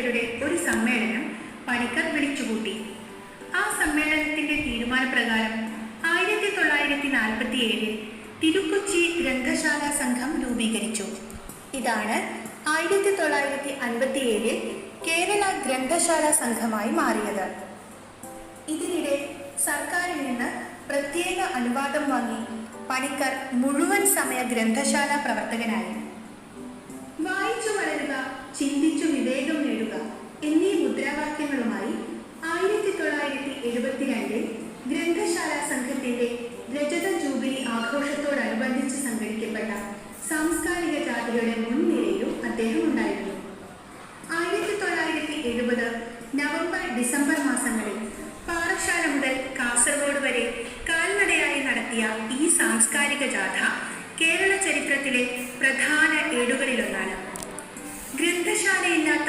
പ്രവർത്തകരുടെ ഒരു സമ്മേളനം പണിക്കർ വിളിച്ചുകൂട്ടി. ആ സമ്മേളനത്തിന്റെ തീരുമാനപ്രകാരം 1947 തിരുക്കൊച്ചി ഗ്രന്ഥശാല സംഘം രൂപീകരിച്ചു. ഇതാണ് 1957 കേരള ഗ്രന്ഥശാല സംഘമായി മാറിയത്. ഇതിനിടെ സർക്കാരിൽ നിന്ന് പ്രത്യേക അനുവാദം വാങ്ങി പണിക്കർ മുഴുവൻ സമയ ഗ്രന്ഥശാല പ്രവർത്തകനായി. വായിച്ചു വളരുക, ചിന്തിച്ചു വിവേകം നേടുക എന്നീ മുദ്രാവാക്യങ്ങളുമായി 1972 ഗ്രന്ഥശാല സംഘത്തിന്റെ രജത ജൂബിലി ആഘോഷത്തോടനുബന്ധിച്ച് സംഘടിക്കപ്പെട്ട സാംസ്കാരിക ജാഥയുടെ മുൻനിരയിലും അദ്ദേഹം ഉണ്ടായിരുന്നു. 1970 നവംബർ ഡിസംബർ മാസങ്ങളിൽ പാറശാല മുതൽ കാസർഗോഡ് വരെ കാൽനടയായി നടത്തിയ ഈ സാംസ്കാരിക ജാഥ കേരള ചരിത്രത്തിലെ പ്രധാന ഏടുകളിലൊന്നാണ്. ഗ്രന്ഥശാലയില്ലാത്ത